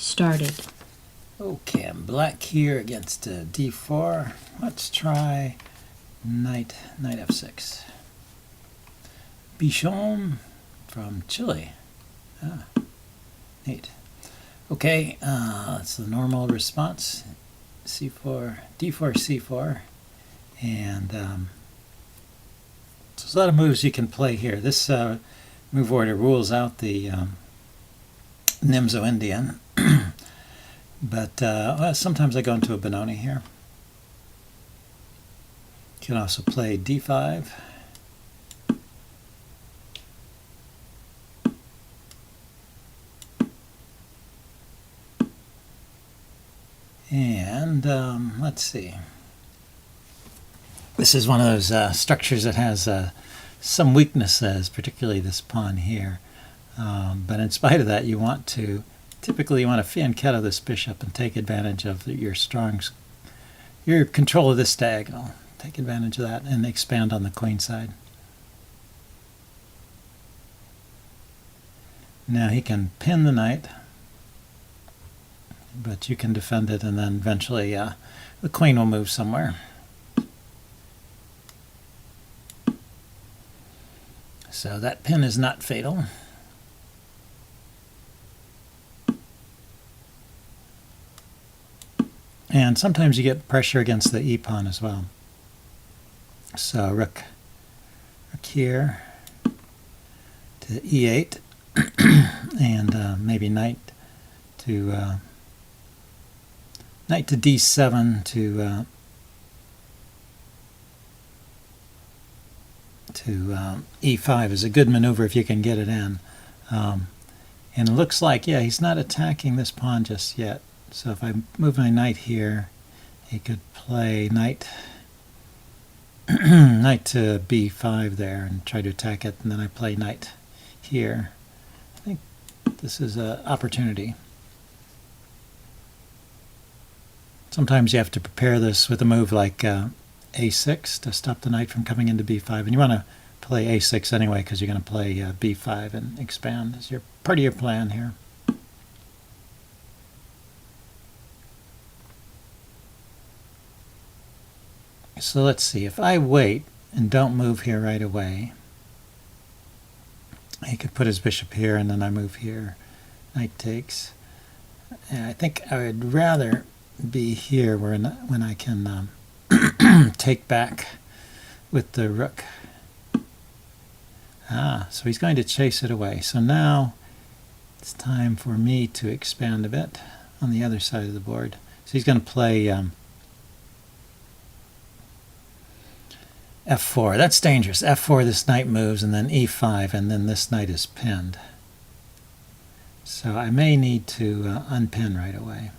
started. Okay, I'm black here against d4. Let's try knight f6. Bichon from Chile. Ah, neat. Okay, that's the normal response. c4, d4, c4. And so there's a lot of moves you can play here. This move order rules out the Nimzo-Indian. But well, sometimes I go into a benoni here. You can also play d5. And let's see. This is one of those structures that has some weaknesses, particularly this pawn here. But in spite of that, typically you want to fianchetto this bishop and take advantage of your control of this diagonal. Take advantage of that and expand on the queen side. Now he can pin the knight, but you can defend it, and then eventually the queen will move somewhere. So that pin is not fatal. And sometimes you get pressure against the e-pawn as well. So rook here to e8, and maybe knight to d7 to e5 is a good maneuver if you can get it in. And it looks like, yeah, he's not attacking this pawn just yet. So if I move my knight here, he could play knight knight to b5 there and try to attack it, and then I play knight here. I think this is an opportunity. Sometimes you have to prepare this with a move like a6 to stop the knight from coming into b5, and you want to play a6 anyway because you're going to play b5 and expand as part of your plan here. So let's see, if I wait and don't move here right away, he could put his bishop here and then I move here, knight takes. And I think I would rather be here when I can take back with the rook. So he's going to chase it away. So now it's time for me to expand a bit on the other side of the board. So he's going to play f4. That's dangerous. f4, this knight moves, and then e5, and then this knight is pinned. So I may need to unpin right away.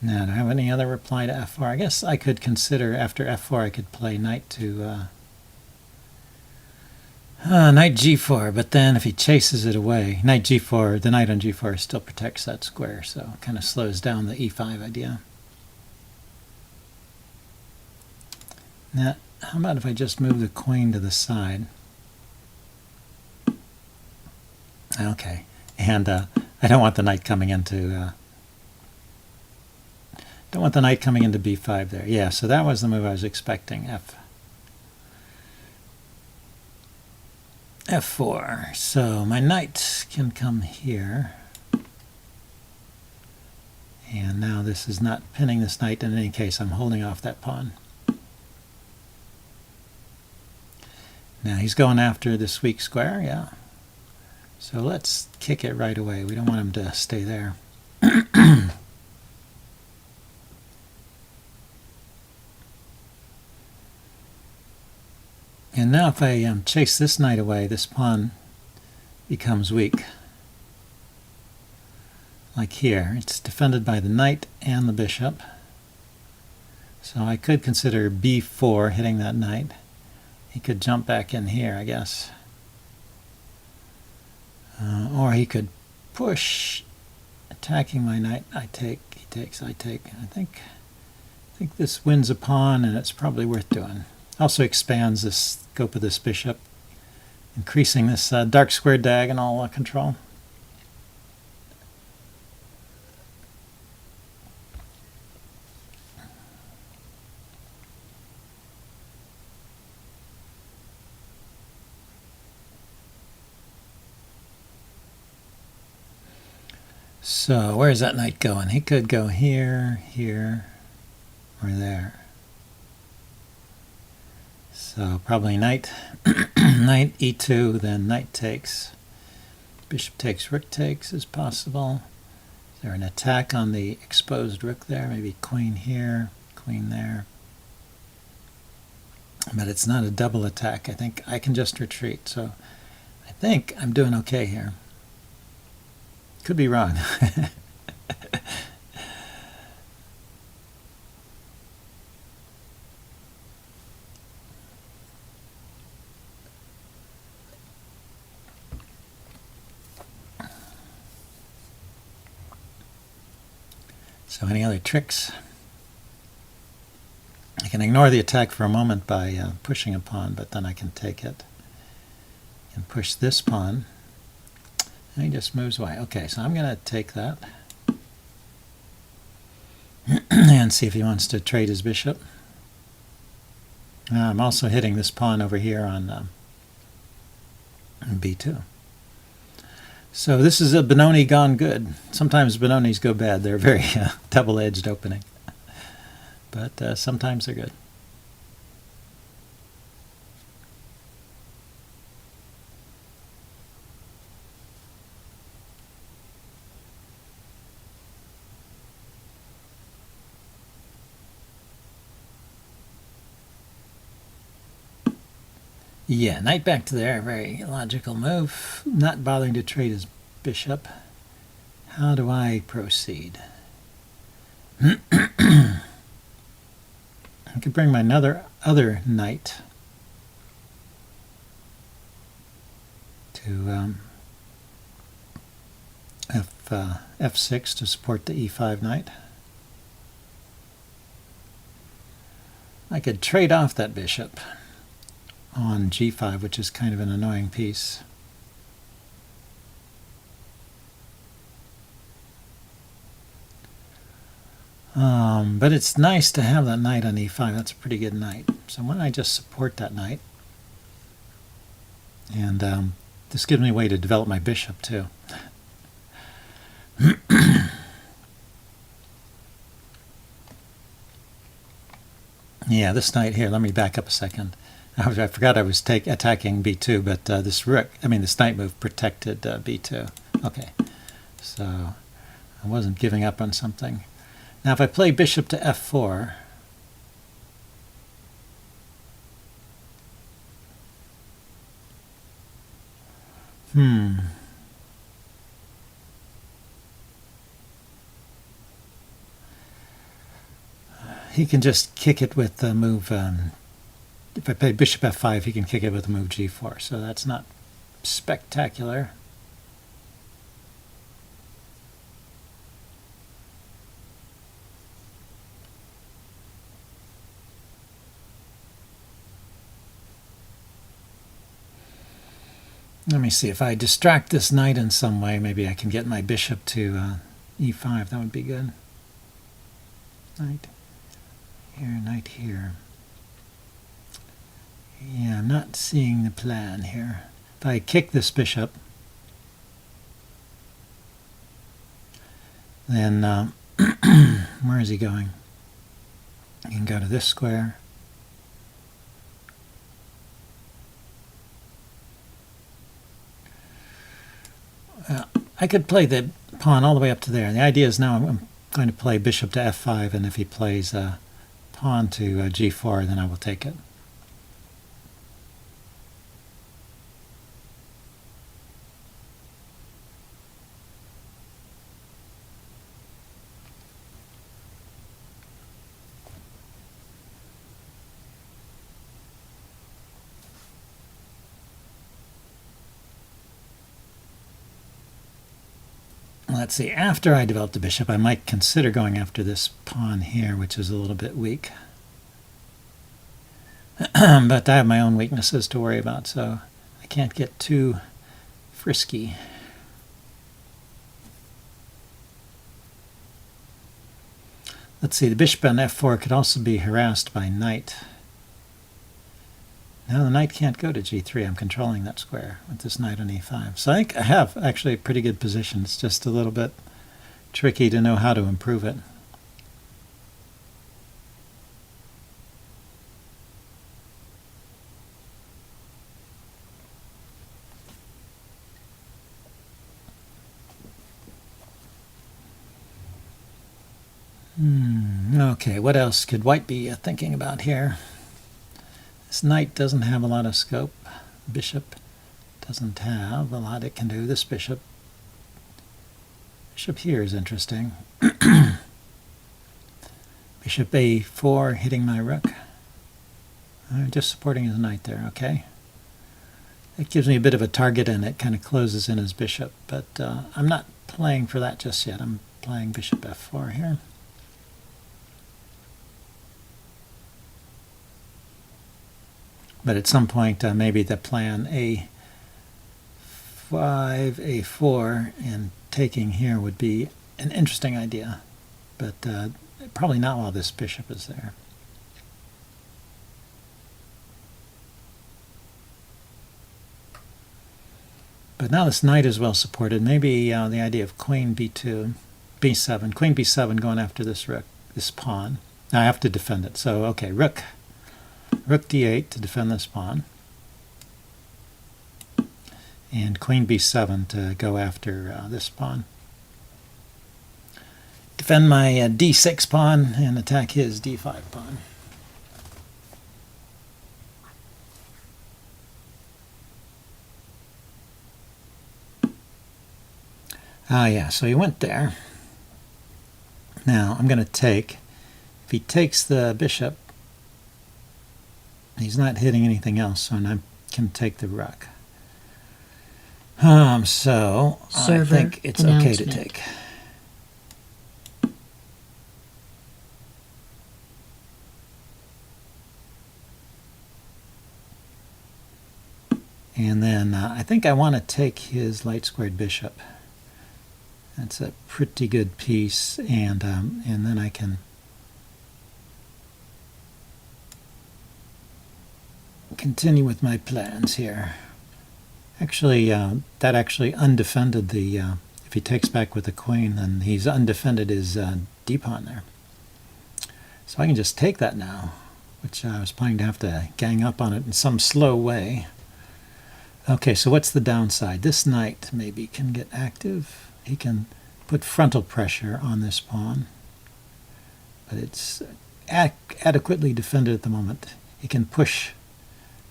Now, do I have any other reply to f4? I guess I could consider, after f4, I could play knight to knight g4, but then if he chases it away, knight g4, the knight on g4 still protects that square, so it kind of slows down the e5 idea. Now, how about if I just move the queen to the side? Okay, and I don't want the knight coming into b5 there. Yeah, so that was the move I was expecting. f4. So my knight can come here. And now this is not pinning this knight. In any case, I'm holding off that pawn. Now he's going after this weak square, yeah. So let's kick it right away. We don't want him to stay there. And now if I chase this knight away, this pawn becomes weak. Like here, it's defended by the knight and the bishop. So I could consider b4 hitting that knight. He could jump back in here, I guess. Or he could push, attacking my knight. I take, he takes, I take. I think think this wins a pawn, and it's probably worth doing. Also expands the scope of this bishop, increasing this dark square diagonal control. So where's that knight going? He could go here, here, or there. So probably knight, knight e2, then knight takes. Bishop takes, rook takes is possible. Is there an attack on the exposed rook there? Maybe queen here, queen there. But it's not a double attack. I think I can just retreat. So I think I'm doing okay here. Could be wrong. So any other tricks? I can ignore the attack for a moment by pushing a pawn, but then I can take it. I can push this pawn. And he just moves away. Okay, so I'm going to take that and see if he wants to trade his bishop. I'm also hitting this pawn over here on b2. So this is a benoni gone good. Sometimes benonis go bad. They're a very double-edged opening. But sometimes they're good. Yeah, knight back to there, very logical move. Not bothering to trade his bishop. How do I proceed? I could bring my other knight to f6 to support the e5 knight. I could trade off that bishop on g5, which is kind of an annoying piece. But it's nice to have that knight on e5. That's a pretty good knight. So why don't I just support that knight? And this gives me a way to develop my bishop too. Yeah, this knight here, let me back up a second. I forgot I was attacking b2, but this knight move protected b2. Okay, so I wasn't giving up on something. Now if I play bishop to f4, he can just kick it with the move. If I play bishop f5, he can kick it with the move g4, so that's not spectacular. Let me see, if I distract this knight in some way, maybe I can get my bishop to e5. That would be good. Knight here, knight here. Yeah, I'm not seeing the plan here. If I kick this bishop, then where is he going? He can go to this square. I could play the pawn all the way up to there. The idea is now I'm going to play bishop to f5, and if he plays pawn to g4, then I will take it. let's see, after I develop the bishop, I might consider going after this pawn here, which is a little bit weak. But I have my own weaknesses to worry about, so I can't get too frisky. Let's see, the bishop on f4 could also be harassed by knight. Now the knight can't go to g3. I'm controlling that square with this knight on e5. So I think I have actually a pretty good position. It's just a little bit tricky to know how to improve it. Okay, what else could white be thinking about here? This knight doesn't have a lot of scope. Bishop doesn't have a lot it can do. This bishop here is interesting. Bishop a4 hitting my rook. Just supporting his knight there, okay. It gives me a bit of a target and it kind of closes in his bishop, but I'm not playing for that just yet. I'm playing bishop f4 here. But at some point, maybe the plan a5, a4, and taking here would be an interesting idea. But probably not while this bishop is there. But now this knight is well supported. Maybe the idea of queen b2, b7, queen b7 going after this rook, this pawn. Now I have to defend it. So, okay, rook d8 to defend this pawn, and queen b7 to go after this pawn. Defend my d6 pawn and attack his d5 pawn. Yeah, so he went there. Now I'm going to take, if he takes the bishop, he's not hitting anything else, so I can take the rook. So I think it's okay to take. And then I think I want to take his light squared bishop. That's a pretty good piece, and then I can continue with my plans here. Actually, that actually undefended the, if he takes back with the queen, then he's undefended his d-pawn there. So I can just take that now, which I was planning to have to gang up on it in some slow way. Okay, so what's the downside? This knight maybe can get active. He can put frontal pressure on this pawn, but it's adequately defended at the moment. He can push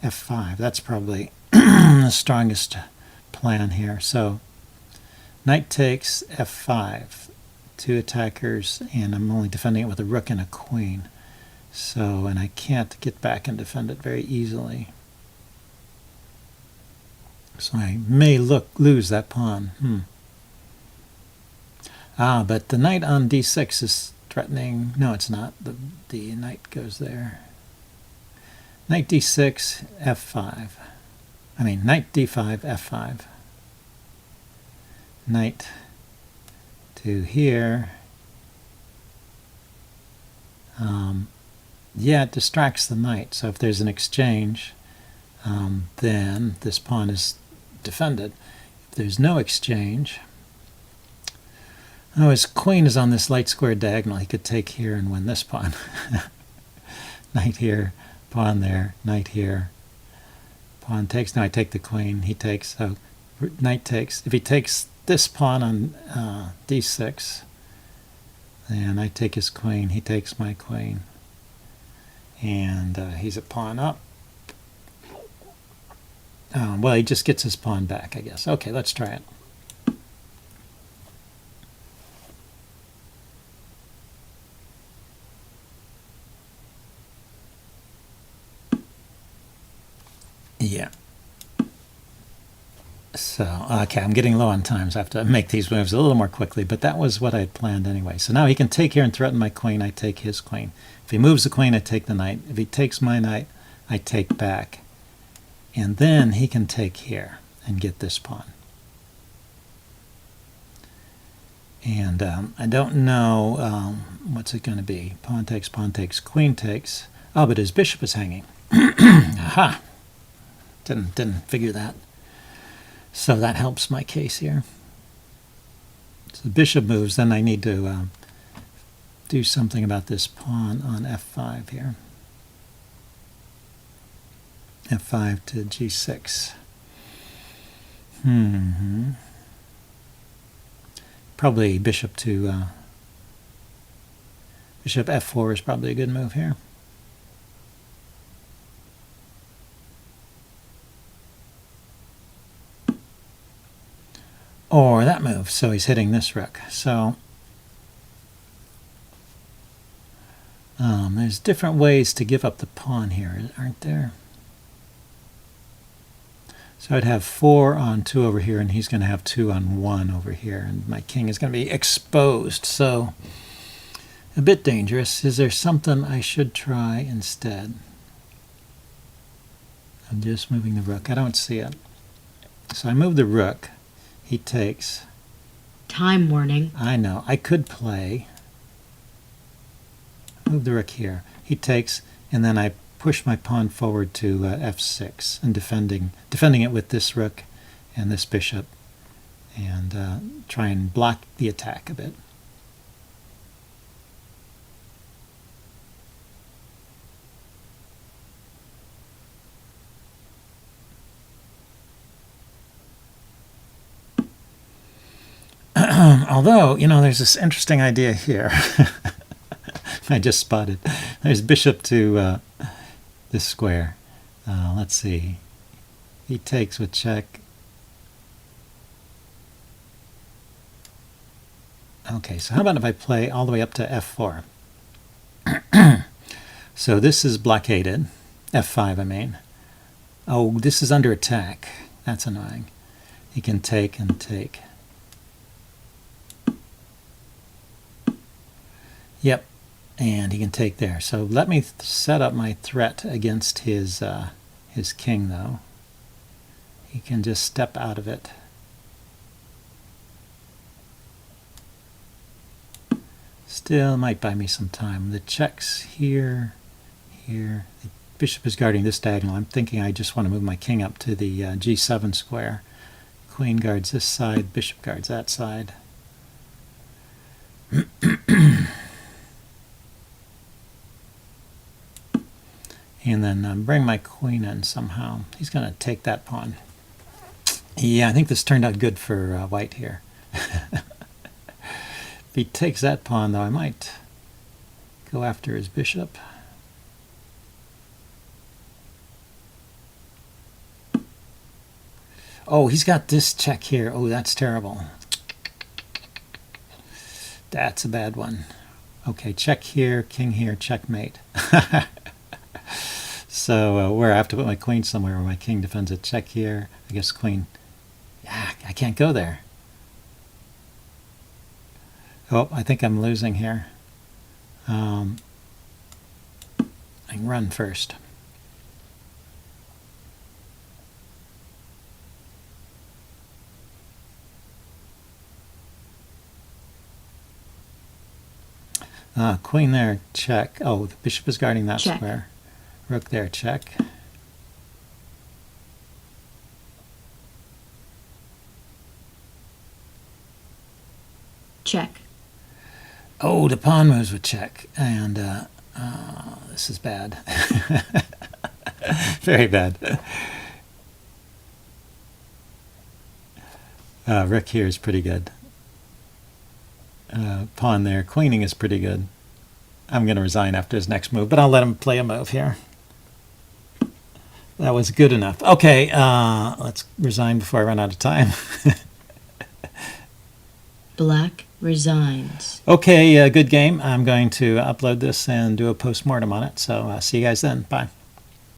f5. That's probably the strongest plan here. So knight takes f5, two attackers, and I'm only defending it with a rook and a queen. So, and I can't get back and defend it very easily. So I may lose that pawn. But the knight on d6 is threatening. No, it's not. The knight goes there. Knight d6, f5. I mean, knight d5, f5. Knight to here. Yeah, it distracts the knight. So if there's an exchange, then this pawn is defended. If there's no exchange, his queen is on this light square diagonal. He could take here and win this pawn. Knight here, pawn there, knight here. Pawn takes. No, I take the queen. He takes. So knight takes. If he takes this pawn on d6, then I take his queen. He takes my queen. And he's a pawn up. Well, he just gets his pawn back, I guess. Okay, let's try it. Yeah. So, okay, I'm getting low on time, so I have to make these moves a little more quickly, but that was what I had planned anyway. So now he can take here and threaten my queen, I take his queen. If he moves the queen, I take the knight. If he takes my knight, I take back. And then he can take here and get this pawn. And I don't know what's it going to be. Pawn takes, queen takes. Oh, but his bishop is hanging. Aha! Didn't figure that. So that helps my case here. So the bishop moves, then I need to do something about this pawn on f5 here. f5 to g6. Probably bishop to bishop f4 is probably a good move here. Or that move, so he's hitting this rook. So there's different ways to give up the pawn here, aren't there? So I'd have 4 on 2 over here, and he's going to have 2 on 1 over here, and my king is going to be exposed. So a bit dangerous. Is there something I should try instead? I'm just moving the rook. I don't see it. So I move the rook. He takes. Time warning. I know. I could play. Move the rook here. He takes, and then I push my pawn forward to f6 and defending it with this rook and this bishop, and try and block the attack a bit. Although, you know, there's this interesting idea here. I just spotted. There's bishop to this square. Let's see. He takes with check. Okay, so how about if I play all the way up to f4? So this is blockaded. f5, I mean. Oh, this is under attack. That's annoying. He can take and take. Yep, and he can take there. So let me set up my threat against his king, though. He can just step out of it. Still might buy me some time. The check's here, here. The bishop is guarding this diagonal. I'm thinking I just want to move my king up to the g7 square. Queen guards this side, bishop guards that side. And then bring my queen in somehow. He's going to take that pawn. Yeah, I think this turned out good for white here. If he takes that pawn, though, I might go after his bishop. Oh, he's got this check here. Oh, that's terrible. That's a bad one. Okay, check here, king here, checkmate. So where I have to put my queen somewhere where my king defends it. Check here. I guess queen. Yeah, I can't go there. Oh, I think I'm losing here. I can run first. Queen there, check. Oh, the bishop is guarding that Check. square. Rook there, check. Check. Oh, the pawn moves with check. And this is bad. Very bad. Rook here is pretty good. Pawn there. Queening is pretty good. I'm going to resign after his next move, but I'll let him play a move here. That was good enough. Okay, let's resign before I run out of time. Black resigns. Okay, good game. I'm going to upload this and do a post-mortem on it. So see you guys then. Bye.